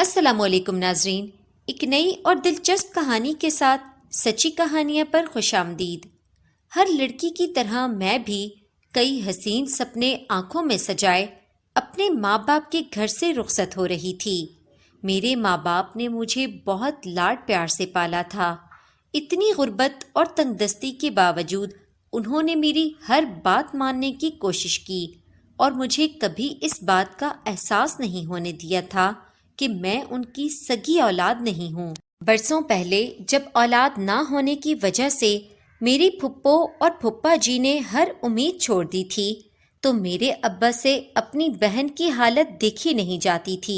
السلام علیکم ناظرین، ایک نئی اور دلچسپ کہانی کے ساتھ سچی کہانیاں پر خوش آمدید۔ ہر لڑکی کی طرح میں بھی کئی حسین سپنے آنکھوں میں سجائے اپنے ماں باپ کے گھر سے رخصت ہو رہی تھی۔ میرے ماں باپ نے مجھے بہت لاڈ پیار سے پالا تھا۔ اتنی غربت اور تنگ دستی کے باوجود انہوں نے میری ہر بات ماننے کی کوشش کی اور مجھے کبھی اس بات کا احساس نہیں ہونے دیا تھا کہ میں ان کی سگی اولاد نہیں ہوں۔ برسوں پہلے جب اولاد نہ ہونے کی وجہ سے میری پھپھو اور پھپھا جی نے ہر امید چھوڑ دی تھی تو میرے ابا سے اپنی بہن کی حالت دیکھی نہیں جاتی تھی،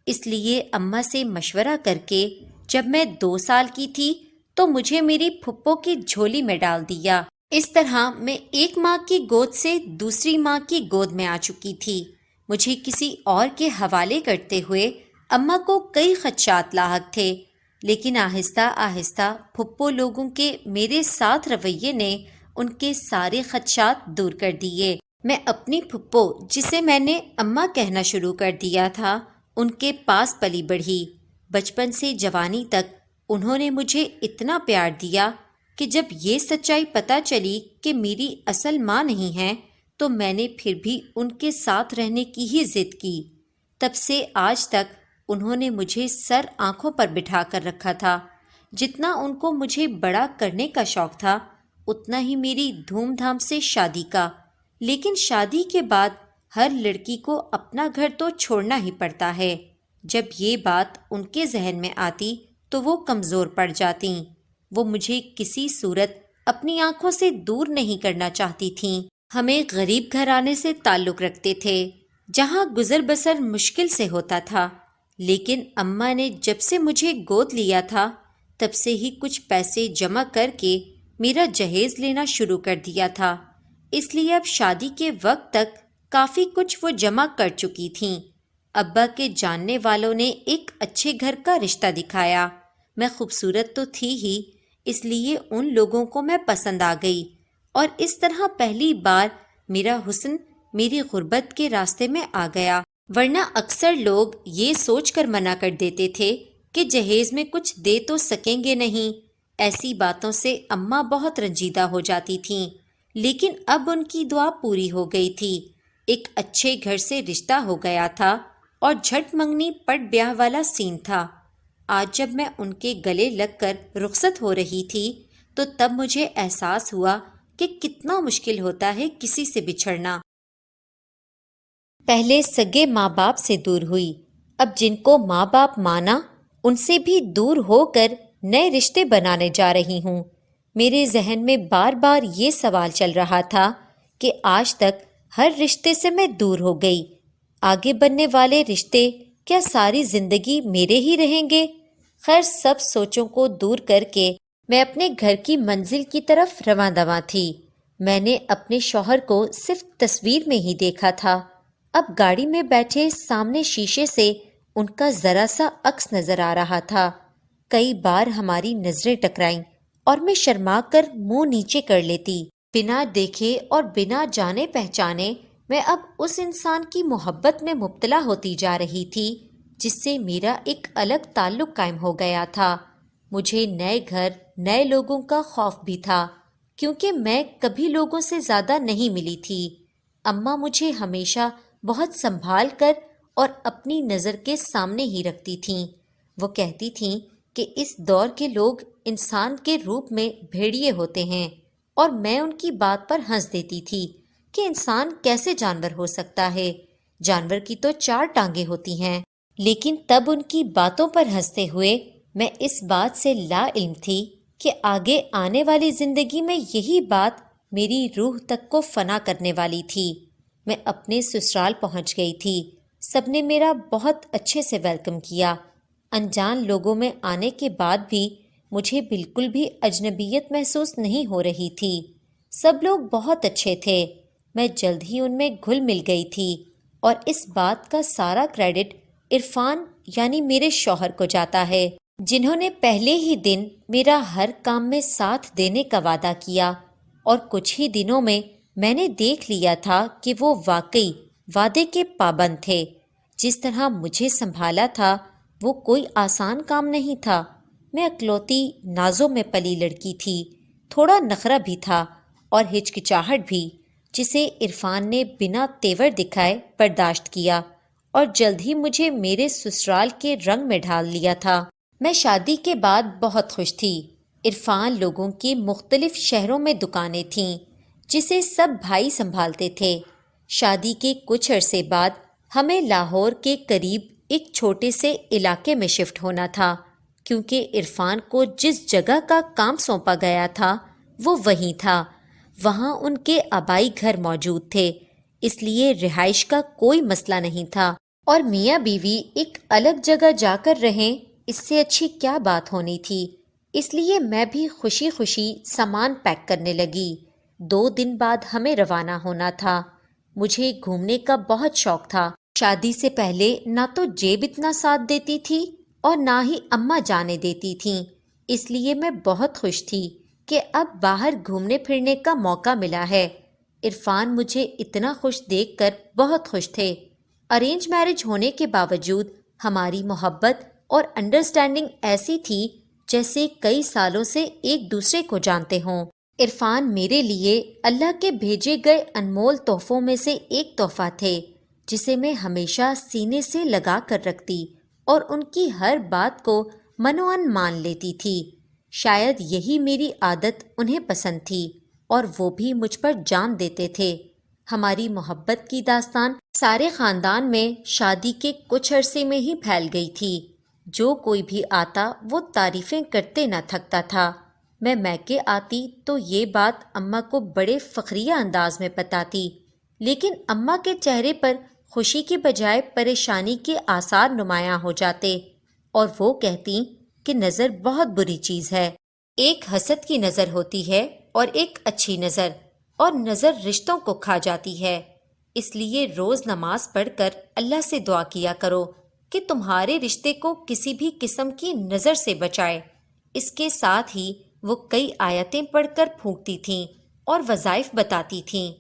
اس لیے اماں سے مشورہ کر کے جب میں 2 سال کی تھی تو مجھے میری پھپھو کی جھولی میں ڈال دیا۔ اس طرح میں ایک ماں کی گود سے دوسری ماں کی گود میں آ چکی تھی۔ مجھے کسی اور کے حوالے کرتے ہوئے اماں کو کئی خدشات لاحق تھے، لیکن آہستہ آہستہ پھپھو لوگوں کے میرے ساتھ رویے نے ان کے سارے خدشات دور کر دیے۔ میں اپنی پھپھو، جسے میں نے اماں کہنا شروع کر دیا تھا، ان کے پاس پلی بڑھی۔ بچپن سے جوانی تک انہوں نے مجھے اتنا پیار دیا کہ جب یہ سچائی پتہ چلی کہ میری اصل ماں نہیں ہے تو میں نے پھر بھی ان کے ساتھ رہنے کی ہی ضد کی۔ تب سے آج تک انہوں نے مجھے سر آنکھوں پر بٹھا کر رکھا تھا۔ جتنا ان کو مجھے بڑا کرنے کا شوق تھا اتنا ہی میری دھوم دھام سے شادی کا، لیکن شادی کے بعد ہر لڑکی کو اپنا گھر تو چھوڑنا ہی پڑتا ہے۔ جب یہ بات ان کے ذہن میں آتی تو وہ کمزور پڑ جاتیں۔ وہ مجھے کسی صورت اپنی آنکھوں سے دور نہیں کرنا چاہتی تھیں۔ ہم ایک غریب گھرانے سے تعلق رکھتے تھے جہاں گزر بسر مشکل سے ہوتا تھا، لیکن اماں نے جب سے مجھے گود لیا تھا تب سے ہی کچھ پیسے جمع کر کے میرا جہیز لینا شروع کر دیا تھا، اس لیے اب شادی کے وقت تک کافی کچھ وہ جمع کر چکی تھیں۔ ابا کے جاننے والوں نے ایک اچھے گھر کا رشتہ دکھایا۔ میں خوبصورت تو تھی ہی، اس لیے ان لوگوں کو میں پسند آ گئی اور اس طرح پہلی بار میرا حسن میری غربت کے راستے میں آ گیا، ورنہ اکثر لوگ یہ سوچ کر منع کر دیتے تھے کہ جہیز میں کچھ دے تو سکیں گے نہیں۔ ایسی باتوں سے اماں بہت رنجیدہ ہو جاتی تھیں، لیکن اب ان کی دعا پوری ہو گئی تھی۔ ایک اچھے گھر سے رشتہ ہو گیا تھا اور جھٹ منگنی پٹ بیاہ والا سین تھا۔ آج جب میں ان کے گلے لگ کر رخصت ہو رہی تھی تو تب مجھے احساس ہوا کہ کتنا مشکل ہوتا ہے کسی سے بچھڑنا۔ پہلے سگے ماں باپ سے دور ہوئی، اب جن کو ماں باپ مانا ان سے بھی دور ہو کر نئے رشتے بنانے جا رہی ہوں۔ میرے ذہن میں بار بار یہ سوال چل رہا تھا کہ آج تک ہر رشتے سے میں دور ہو گئی، آگے بننے والے رشتے کیا ساری زندگی میرے ہی رہیں گے؟ خیر، سب سوچوں کو دور کر کے میں اپنے گھر کی منزل کی طرف رواں دواں تھی۔ میں نے اپنے شوہر کو صرف تصویر میں ہی دیکھا تھا، اب گاڑی میں بیٹھے سامنے شیشے سے ان کا ذرا سا عکس نظر آ رہا تھا۔ کئی بار ہماری نظریں ٹکرائیں اور میں شرما کر منہ نیچے کر لیتی۔ بنا دیکھے اور بنا جانے پہچانے میں اب اس انسان کی محبت میں مبتلا ہوتی جا رہی تھی جس سے میرا ایک الگ تعلق قائم ہو گیا تھا۔ مجھے نئے گھر، نئے لوگوں کا خوف بھی تھا، کیونکہ میں کبھی لوگوں سے زیادہ نہیں ملی تھی۔ اماں مجھے ہمیشہ بہت سنبھال کر اور اپنی نظر کے سامنے ہی رکھتی تھیں۔ وہ کہتی تھیں کہ اس دور کے لوگ انسان کے روپ میں بھیڑیے ہوتے ہیں، اور میں ان کی بات پر ہنس دیتی تھی کہ انسان کیسے جانور ہو سکتا ہے، جانور کی تو 4 ٹانگیں ہوتی ہیں۔ لیکن تب ان کی باتوں پر ہنستے ہوئے میں اس بات سے لا علم تھی کہ آگے آنے والی زندگی میں یہی بات میری روح تک کو فنا کرنے والی تھی۔ میں اپنے سسرال پہنچ گئی تھی۔ سب نے میرا بہت اچھے سے ویلکم کیا۔ انجان لوگوں میں آنے کے بعد بھی مجھے بالکل بھی اجنبیت محسوس نہیں ہو رہی تھی۔ سب لوگ بہت اچھے تھے، میں جلد ہی ان میں گھل مل گئی تھی، اور اس بات کا سارا کریڈٹ عرفان یعنی میرے شوہر کو جاتا ہے، جنہوں نے پہلے ہی دن میرا ہر کام میں ساتھ دینے کا وعدہ کیا، اور کچھ ہی دنوں میں نے دیکھ لیا تھا کہ وہ واقعی وعدے کے پابند تھے۔ جس طرح مجھے سنبھالا تھا وہ کوئی آسان کام نہیں تھا۔ میں اکلوتی نازوں میں پلی لڑکی تھی، تھوڑا نخرہ بھی تھا اور ہچکچاہٹ بھی، جسے عرفان نے بنا تیور دکھائے برداشت کیا اور جلد ہی مجھے میرے سسرال کے رنگ میں ڈھال لیا تھا۔ میں شادی کے بعد بہت خوش تھی۔ عرفان لوگوں کی مختلف شہروں میں دکانیں تھیں جسے سب بھائی سنبھالتے تھے۔ شادی کے کچھ عرصے بعد ہمیں لاہور کے قریب ایک چھوٹے سے علاقے میں شفٹ ہونا تھا، کیونکہ عرفان کو جس جگہ کا کام سونپا گیا تھا وہ وہیں تھا۔ وہاں ان کے آبائی گھر موجود تھے، اس لیے رہائش کا کوئی مسئلہ نہیں تھا، اور میاں بیوی ایک الگ جگہ جا کر رہیں اس سے اچھی کیا بات ہونی تھی۔ اس لیے میں بھی خوشی خوشی سامان پیک کرنے لگی۔ 2 دن بعد ہمیں روانہ ہونا تھا۔ مجھے گھومنے کا بہت شوق تھا۔ شادی سے پہلے نہ تو جیب اتنا ساتھ دیتی تھی اور نہ ہی اماں جانے دیتی تھیں، اس لیے میں بہت خوش تھی کہ اب باہر گھومنے پھرنے کا موقع ملا ہے۔ عرفان مجھے اتنا خوش دیکھ کر بہت خوش تھے۔ ارینج میرج ہونے کے باوجود ہماری محبت اور انڈرسٹینڈنگ ایسی تھی جیسے کئی سالوں سے ایک دوسرے کو جانتے ہوں۔ عرفان میرے لیے اللہ کے بھیجے گئے انمول تحفوں میں سے ایک تحفہ تھے، جسے میں ہمیشہ سینے سے لگا کر رکھتی اور ان کی ہر بات کو منوان مان لیتی تھی۔ شاید یہی میری عادت انہیں پسند تھی اور وہ بھی مجھ پر جان دیتے تھے۔ ہماری محبت کی داستان سارے خاندان میں شادی کے کچھ عرصے میں ہی پھیل گئی تھی۔ جو کوئی بھی آتا وہ تعریفیں کرتے نہ تھکتا تھا۔ میں میکے آتی تو یہ بات اماں کو بڑے فخریہ انداز میں بتاتی، لیکن اماں کے چہرے پر خوشی کے بجائے پریشانی کے آثار نمایاں ہو جاتے، اور وہ کہتی کہ نظر بہت بری چیز ہے۔ ایک حسد کی نظر ہوتی ہے اور ایک اچھی نظر، اور نظر رشتوں کو کھا جاتی ہے۔ اس لیے روز نماز پڑھ کر اللہ سے دعا کیا کرو کہ تمہارے رشتے کو کسی بھی قسم کی نظر سے بچائے۔ اس کے ساتھ ہی وہ کئی آیتیں پڑھ کر پھونکتی تھیں اور وظائف بتاتی تھیں۔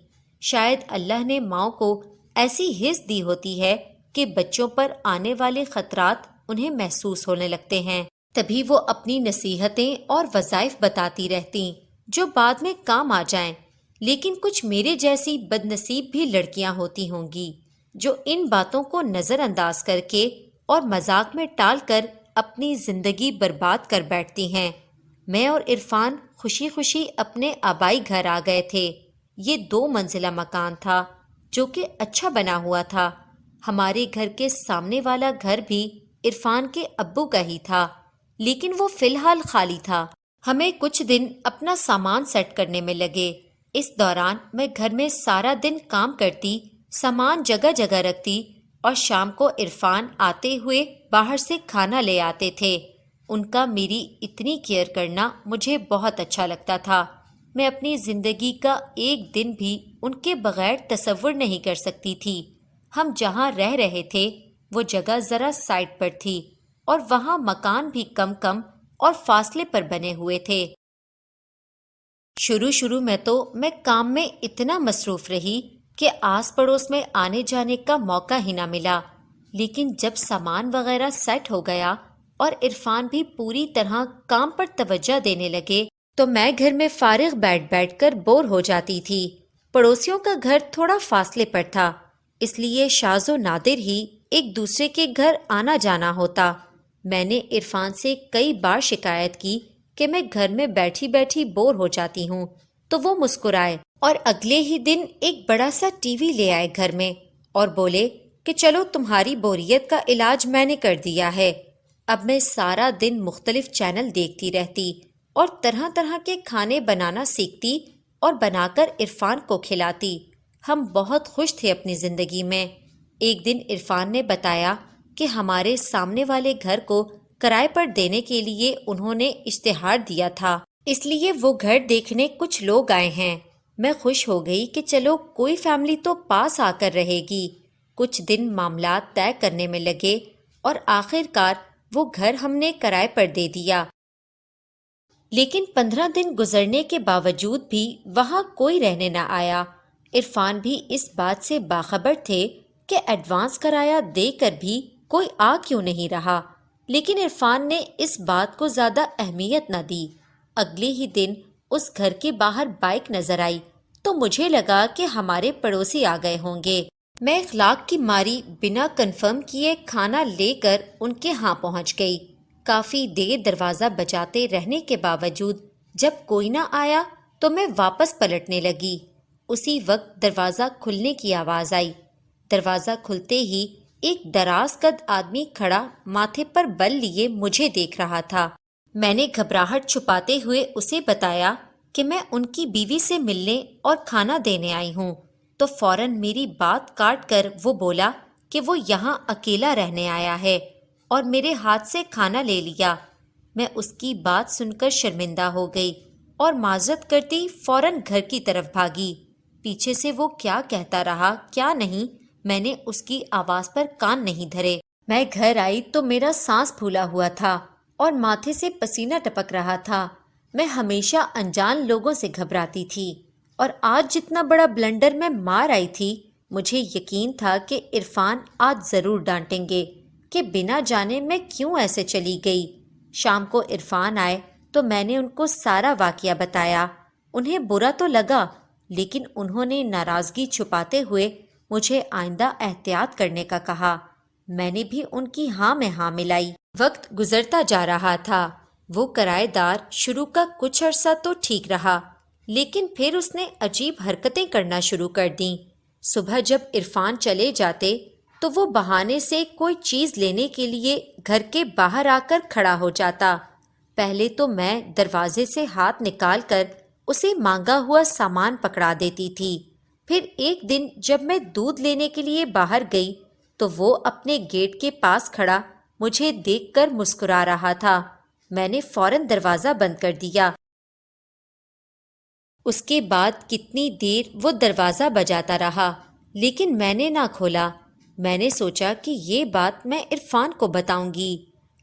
شاید اللہ نے ماؤں کو ایسی حس دی ہوتی ہے کہ بچوں پر آنے والے خطرات انہیں محسوس ہونے لگتے ہیں، تبھی وہ اپنی نصیحتیں اور وظائف بتاتی رہتی جو بعد میں کام آ جائیں۔ لیکن کچھ میرے جیسی بد نصیب بھی لڑکیاں ہوتی ہوں گی جو ان باتوں کو نظر انداز کر کے اور مذاق میں ٹال کر اپنی زندگی برباد کر بیٹھتی ہیں۔ میں اور عرفان خوشی خوشی اپنے آبائی گھر آ گئے تھے۔ یہ 2 منزلہ مکان تھا جو کہ اچھا بنا ہوا تھا۔ ہمارے گھر کے سامنے والا گھر بھی عرفان کے ابو کا ہی تھا، لیکن وہ فی الحال خالی تھا۔ ہمیں کچھ دن اپنا سامان سیٹ کرنے میں لگے۔ اس دوران میں گھر میں سارا دن کام کرتی، سامان جگہ جگہ رکھتی، اور شام کو عرفان آتے ہوئے باہر سے کھانا لے آتے تھے۔ ان کا میری اتنی کیئر کرنا مجھے بہت اچھا لگتا تھا۔ میں اپنی زندگی کا ایک دن بھی ان کے بغیر تصور نہیں کر سکتی تھی۔ ہم جہاں رہ رہے تھے وہ جگہ ذرا سائڈ پر تھی، اور وہاں مکان بھی کم کم اور فاصلے پر بنے ہوئے تھے۔ شروع میں تو میں کام میں اتنا مصروف رہی کہ آس پڑوس میں آنے جانے کا موقع ہی نہ ملا، لیکن جب سامان وغیرہ سیٹ ہو گیا اور عرفان بھی پوری طرح کام پر توجہ دینے لگے تو میں گھر میں فارغ بیٹھ کر بور ہو جاتی تھی۔ پڑوسیوں کا گھر تھوڑا فاصلے پر تھا، اس لیے شاذ و نادر ہی ایک دوسرے کے گھر آنا جانا ہوتا۔ میں نے عرفان سے کئی بار شکایت کی کہ میں گھر میں بیٹھی بیٹھی بور ہو جاتی ہوں، تو وہ مسکرائے اور اگلے ہی دن ایک بڑا سا ٹی وی لے آئے گھر میں اور بولے کہ چلو تمہاری بوریت کا علاج میں نے کر دیا ہے۔ اب میں سارا دن مختلف چینل دیکھتی رہتی اور طرح طرح کے کھانے بنانا سیکھتی اور بنا کر عرفان کو کھلاتی۔ ہم بہت خوش تھے اپنی زندگی میں۔ ایک دن عرفان نے بتایا کہ ہمارے سامنے والے گھر کو کرائے پر دینے کے لیے انہوں نے اشتہار دیا تھا، اس لیے وہ گھر دیکھنے کچھ لوگ آئے ہیں۔ میں خوش ہو گئی کہ چلو کوئی فیملی تو پاس آ کر رہے گی۔ کچھ دن معاملات طے کرنے میں لگے اور آخر کار وہ گھر ہم نے کرائے پر دے دیا۔ لیکن 15 دن گزرنے کے باوجود بھی وہاں کوئی رہنے نہ آیا۔ عرفان بھی اس بات سے باخبر تھے کہ ایڈوانس کرایہ دے کر بھی کوئی آ کیوں نہیں رہا۔ لیکن عرفان نے اس بات کو زیادہ اہمیت نہ دی۔ اگلے ہی دن اس گھر کے باہر بائک نظر آئی تو مجھے لگا کہ ہمارے پڑوسی آ گئے ہوں گے۔ میں اخلاق کی ماری بنا کنفرم کیے کھانا لے کر ان کے ہاں پہنچ گئی۔ کافی دیر دروازہ بجاتے رہنے کے باوجود جب کوئی نہ آیا تو میں واپس پلٹنے لگی۔ اسی وقت دروازہ کھلنے کی آواز آئی۔ دروازہ کھلتے ہی ایک دراز قد آدمی کھڑا ماتھے پر بل لیے مجھے دیکھ رہا تھا۔ میں نے گھبراہٹ چھپاتے ہوئے اسے بتایا کہ میں ان کی بیوی سے ملنے اور کھانا دینے آئی ہوں، تو فوراً میری بات کاٹ کر وہ بولا کہ وہ یہاں اکیلا رہنے آیا ہے اور میرے ہاتھ سے کھانا لے لیا۔ میں اس کی بات سن کر شرمندہ ہو گئی اور معذرت کرتی فوراً گھر کی طرف بھاگی۔ پیچھے سے وہ کیا کہتا رہا کیا نہیں، میں نے اس کی آواز پر کان نہیں دھرے۔ میں گھر آئی تو میرا سانس پھولا ہوا تھا اور ماتھے سے پسینہ ٹپک رہا تھا۔ میں ہمیشہ انجان لوگوں سے گھبراتی تھی اور آج جتنا بڑا بلنڈر میں مار آئی تھی، مجھے یقین تھا کہ عرفان آج ضرور ڈانٹیں گے کہ بنا جانے میں کیوں ایسے چلی گئی۔ شام کو عرفان آئے تو میں نے ان کو سارا واقعہ بتایا۔ انہیں برا تو لگا، لیکن انہوں نے ناراضگی چھپاتے ہوئے مجھے آئندہ احتیاط کرنے کا کہا۔ میں نے بھی ان کی ہاں میں ہاں ملائی۔ وقت گزرتا جا رہا تھا۔ وہ کرایہ دار شروع کا کچھ عرصہ تو ٹھیک رہا، لیکن پھر اس نے عجیب حرکتیں کرنا شروع کر دیں۔ صبح جب عرفان چلے جاتے تو وہ بہانے سے کوئی چیز لینے کے لیے گھر کے باہر آ کر کھڑا ہو جاتا۔ پہلے تو میں دروازے سے ہاتھ نکال کر اسے مانگا ہوا سامان پکڑا دیتی تھی۔ پھر ایک دن جب میں دودھ لینے کے لیے باہر گئی تو وہ اپنے گیٹ کے پاس کھڑا مجھے دیکھ کر مسکرا رہا تھا۔ میں نے فوراً دروازہ بند کر دیا۔ اس کے بعد کتنی دیر وہ دروازہ بجاتا رہا، لیکن میں نے نہ کھولا۔ میں نے سوچا کہ یہ بات میں عرفان کو بتاؤں گی،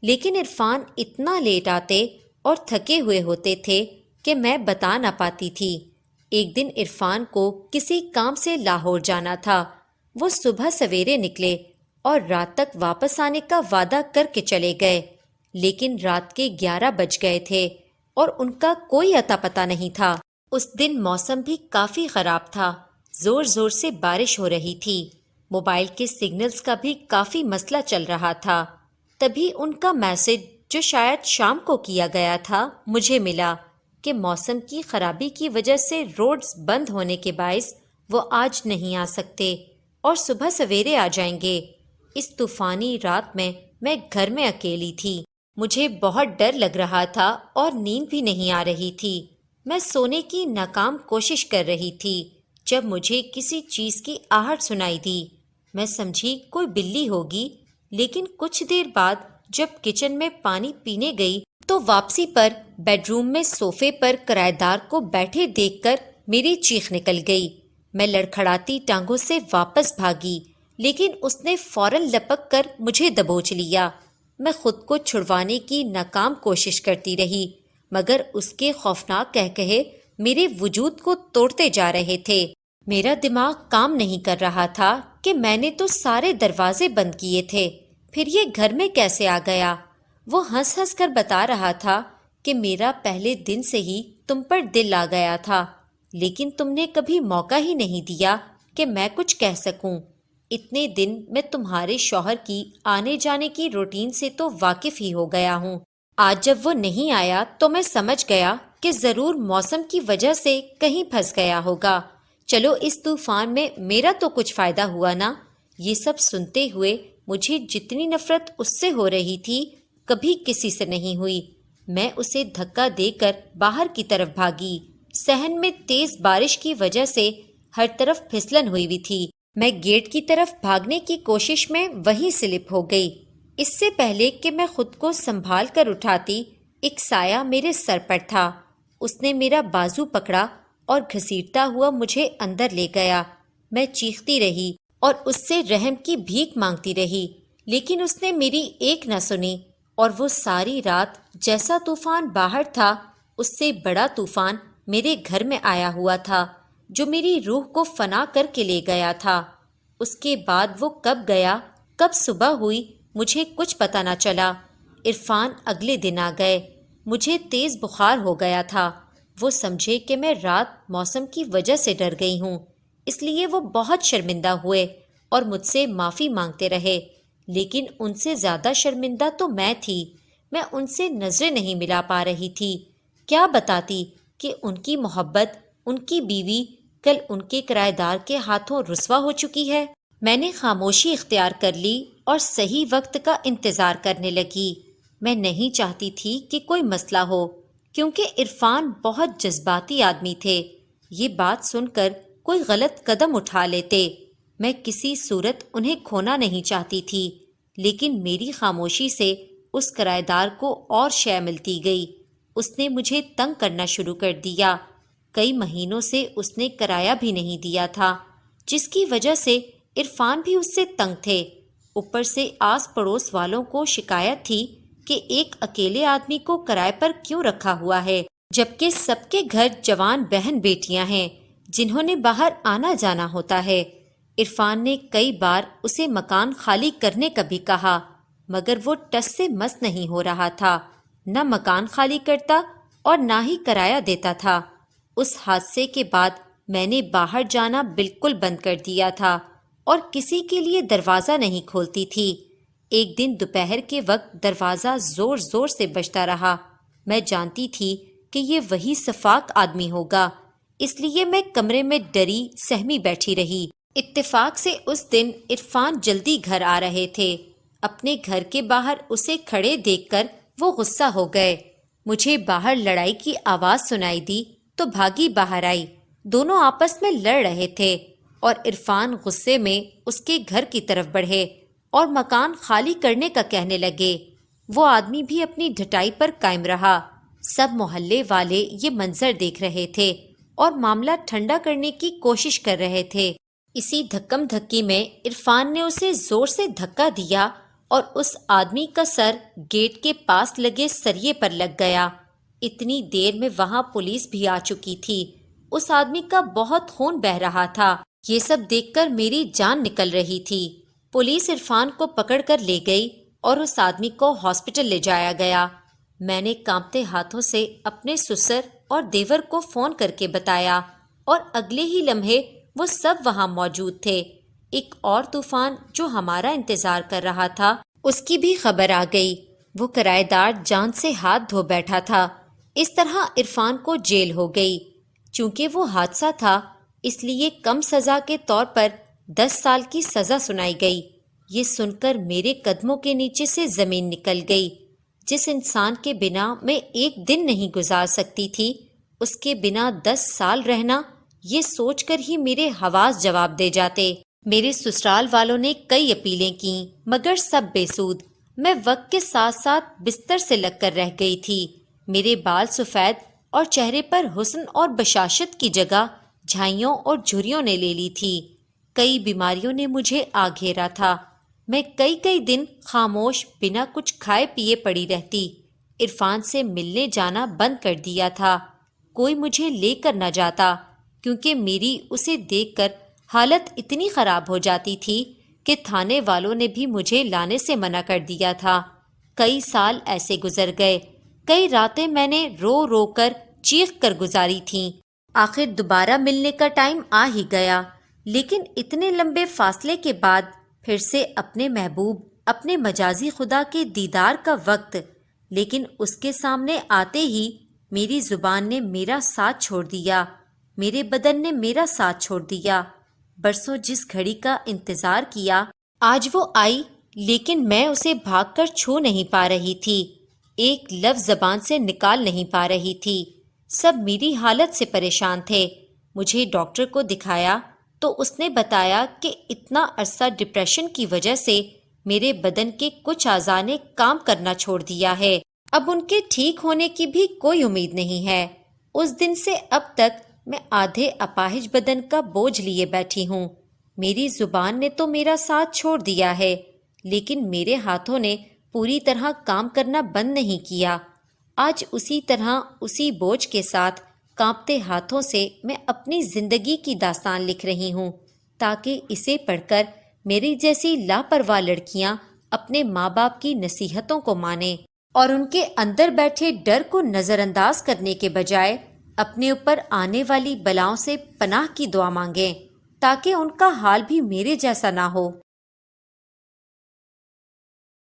لیکن عرفان اتنا لیٹ آتے اور تھکے ہوئے ہوتے تھے کہ میں بتا نہ پاتی تھی۔ ایک دن عرفان کو کسی کام سے لاہور جانا تھا۔ وہ صبح سویرے نکلے اور رات تک واپس آنے کا وعدہ کر کے چلے گئے، لیکن رات کے 11 بج گئے تھے اور ان کا کوئی اتا پتہ نہیں تھا۔ اس دن موسم بھی کافی خراب تھا، زور زور سے بارش ہو رہی تھی۔ موبائل کے سگنلز کا بھی کافی مسئلہ چل رہا تھا۔ تبھی ان کا میسج جو شاید شام کو کیا گیا تھا مجھے ملا کہ موسم کی خرابی کی وجہ سے روڈز بند ہونے کے باعث وہ آج نہیں آ سکتے اور صبح سویرے آ جائیں گے۔ اس طوفانی رات میں گھر میں اکیلی تھی۔ مجھے بہت ڈر لگ رہا تھا اور نیند بھی نہیں آ رہی تھی۔ میں سونے کی ناکام کوشش کر رہی تھی جب مجھے کسی چیز کی آہٹ سنائی دی۔ میں سمجھی کوئی بلی ہوگی، لیکن کچھ دیر بعد جب کچن میں پانی پینے گئی تو واپسی پر بیڈ روم میں صوفے پر کرایہ دار کو بیٹھے دیکھ کر میری چیخ نکل گئی۔ میں لڑکھڑاتی ٹانگوں سے واپس بھاگی، لیکن اس نے فوراً لپک کر مجھے دبوچ لیا۔ میں خود کو چھڑوانے کی ناکام کوشش کرتی رہی، مگر اس کے خوفناک قہقہے میرے وجود کو توڑتے جا رہے تھے۔ میرا دماغ کام نہیں کر رہا تھا کہ میں نے تو سارے دروازے بند کیے تھے، پھر یہ گھر میں کیسے آ گیا؟ وہ ہنس ہنس کر بتا رہا تھا کہ میرا پہلے دن سے ہی تم پر دل آ گیا تھا، لیکن تم نے کبھی موقع ہی نہیں دیا کہ میں کچھ کہہ سکوں۔ اتنے دن میں تمہارے شوہر کی آنے جانے کی روٹین سے تو واقف ہی ہو گیا ہوں۔ آج جب وہ نہیں آیا تو میں سمجھ گیا کہ ضرور موسم کی وجہ سے کہیں پھنس گیا ہوگا۔ چلو اس طوفان میں میرا تو کچھ فائدہ ہوا نا۔ یہ سب سنتے ہوئے مجھے جتنی نفرت اس سے ہو رہی تھی کبھی کسی سے نہیں ہوئی۔ میں اسے دھکا دے کر باہر کی طرف بھاگی۔ صحن میں تیز بارش کی وجہ سے ہر طرف پھسلن ہوئی تھی۔ میں گیٹ کی طرف بھاگنے کی کوشش میں وہیں سلپ ہو گئی۔ اس سے پہلے کہ میں خود کو سنبھال کر اٹھاتی، ایک سایہ میرے سر پر تھا۔ اس نے میرا بازو پکڑا اور گھسیٹتا ہوا مجھے اندر لے گیا۔ میں چیختی رہی اور اس سے رحم کی بھیک مانگتی رہی، لیکن اس نے میری ایک نہ سنی، اور وہ ساری رات جیسا طوفان باہر تھا اس سے بڑا طوفان میرے گھر میں آیا ہوا تھا جو میری روح کو فنا کر کے لے گیا تھا۔ اس کے بعد وہ کب گیا، کب صبح ہوئی، مجھے کچھ پتہ نہ چلا۔ عرفان اگلے دن آ گئے۔ مجھے تیز بخار ہو گیا تھا۔ وہ سمجھے کہ میں رات موسم کی وجہ سے ڈر گئی ہوں، اس لیے وہ بہت شرمندہ ہوئے اور مجھ سے معافی مانگتے رہے، لیکن ان سے زیادہ شرمندہ تو میں تھی۔ میں ان سے نظریں نہیں ملا پا رہی تھی۔ کیا بتاتی کہ ان کی محبت، ان کی بیوی کل ان کے کرایہ دار کے ہاتھوں رسوا ہو چکی ہے۔ میں نے خاموشی اختیار کر لی اور صحیح وقت کا انتظار کرنے لگی۔ میں نہیں چاہتی تھی کہ کوئی مسئلہ ہو، کیونکہ عرفان بہت جذباتی آدمی تھے۔ یہ بات سن کر کوئی غلط قدم اٹھا لیتے۔ میں کسی صورت انہیں کھونا نہیں چاہتی تھی، لیکن میری خاموشی سے اس کرایہ دار کو اور شے ملتی گئی۔ اس نے مجھے تنگ کرنا شروع کر دیا۔ کئی مہینوں سے اس نے کرایہ بھی نہیں دیا تھا، جس کی وجہ سے عرفان بھی اس سے تنگ تھے۔ اوپر سے آس پڑوس والوں کو شکایت تھی کہ ایک اکیلے آدمی کو کرائے پر کیوں رکھا ہوا ہے، جبکہ سب کے گھر جوان بہن بیٹیاں ہیں جنہوں نے باہر آنا جانا ہوتا ہے۔ عرفان نے کئی بار اسے مکان خالی کرنے کا بھی کہا، مگر وہ ٹس سے مس نہیں ہو رہا تھا۔ نہ مکان خالی کرتا اور نہ ہی کرایہ دیتا تھا۔ اس حادثے کے بعد میں نے باہر جانا بالکل بند کر دیا تھا اور کسی کے لیے دروازہ نہیں کھولتی تھی۔ ایک دن دوپہر کے وقت دروازہ زور زور سے بجتا رہا۔ میں جانتی تھی کہ یہ وہی صفاق آدمی ہوگا، اس لیے میں کمرے میں ڈری سہمی بیٹھی رہی۔ اتفاق سے اس دن عرفان جلدی گھر آ رہے تھے۔ اپنے گھر کے باہر اسے کھڑے دیکھ کر وہ غصہ ہو گئے۔ مجھے باہر لڑائی کی آواز سنائی دی تو بھاگی باہر آئی۔ دونوں آپس میں لڑ رہے تھے اور عرفان غصے میں اس کے گھر کی طرف بڑھے اور مکان خالی کرنے کا کہنے لگے۔ وہ آدمی بھی اپنی ڈھٹائی پر قائم رہا۔ سب محلے والے یہ منظر دیکھ رہے تھے اور معاملہ ٹھنڈا کرنے کی کوشش کر رہے تھے۔ اسی دھکم دھکی میں عرفان نے اسے زور سے دھکا دیا اور اس آدمی کا سر گیٹ کے پاس لگے سریے پر لگ گیا۔ اتنی دیر میں وہاں پولیس بھی آ چکی تھی۔ اس آدمی کا بہت خون بہہ رہا تھا۔ یہ سب دیکھ کر میری جان نکل رہی تھی۔ پولیس عرفان کو پکڑ کر لے گئی اور اس آدمی کو ہاسپٹل لے جایا گیا۔ میں نے کانپتے ہاتھوں سے اپنے سسر اور دیور کو فون کر کے بتایا اور اگلے ہی لمحے وہ سب وہاں موجود تھے۔ ایک اور طوفان جو ہمارا انتظار کر رہا تھا، اس کی بھی خبر آ گئی۔ وہ کرایہ دار جان سے ہاتھ دھو بیٹھا تھا۔ اس طرح عرفان کو جیل ہو گئی۔ چونکہ وہ حادثہ تھا، اس لیے کم سزا کے طور پر 10 سال کی سزا سنائی گئی۔ یہ سن کر میرے قدموں کے نیچے سے زمین نکل گئی۔ جس انسان کے بنا میں ایک دن نہیں گزار سکتی تھی، اس کے بنا 10 سال رہنا، یہ سوچ کر ہی میرے حواس جواب دے جاتے۔ میرے سسرال والوں نے کئی اپیلیں کیں، مگر سب بے سود۔ میں وقت کے ساتھ ساتھ بستر سے لگ کر رہ گئی تھی۔ میرے بال سفید اور چہرے پر حسن اور بشاشت کی جگہ جھائیوں اور جھریوں نے لے لی تھی۔ کئی بیماریوں نے مجھے آ گھیرا تھا۔ میں کئی دن خاموش بنا کچھ کھائے پیے پڑی رہتی۔ عرفان سے ملنے جانا بند کر دیا تھا۔ کوئی مجھے لے کر نہ جاتا، کیونکہ میری اسے دیکھ کر حالت اتنی خراب ہو جاتی تھی کہ تھانے والوں نے بھی مجھے لانے سے منع کر دیا تھا۔ کئی سال ایسے گزر گئے۔ کئی راتیں میں نے رو رو کر چیخ کر گزاری تھیں۔ آخر دوبارہ ملنے کا ٹائم آ ہی گیا، لیکن اتنے لمبے فاصلے کے بعد پھر سے اپنے محبوب، اپنے مجازی خدا کے دیدار کا وقت۔ لیکن اس کے سامنے آتے ہی میری زبان نے میرا ساتھ چھوڑ دیا، میرے بدن نے میرا ساتھ چھوڑ دیا۔ برسوں جس گھڑی کا انتظار کیا، آج وہ آئی، لیکن میں اسے بھاگ کر چھو نہیں پا رہی تھی۔ ایک لفظ زبان سے نکال نہیں پا رہی تھی۔ سب میری حالت سے پریشان تھے۔ مجھے ڈاکٹر کو دکھایا تو اس نے بتایا کہ اتنا عرصہ ڈپریشن کی وجہ سے میرے بدن کے کچھ اعضاء نے کام کرنا چھوڑ دیا ہے۔ اب ان کے ٹھیک ہونے کی بھی کوئی امید نہیں ہے۔ اس دن سے اب تک میں آدھے اپاہج بدن کا بوجھ لیے بیٹھی ہوں۔ میری زبان نے تو میرا ساتھ چھوڑ دیا ہے، لیکن میرے ہاتھوں نے پوری طرح کام کرنا بند نہیں کیا۔ آج اسی طرح اسی بوجھ کے ساتھ کانپتے ہاتھوں سے میں اپنی زندگی کی داستان لکھ رہی ہوں، تاکہ اسے پڑھ کر میری جیسی لاپرواہ لڑکیاں اپنے ماں باپ کی نصیحتوں کو مانیں اور ان کے اندر بیٹھے ڈر کو نظر انداز کرنے کے بجائے اپنے اوپر آنے والی بلاؤں سے پناہ کی دعا مانگیں تاکہ ان کا حال بھی میرے جیسا نہ ہو۔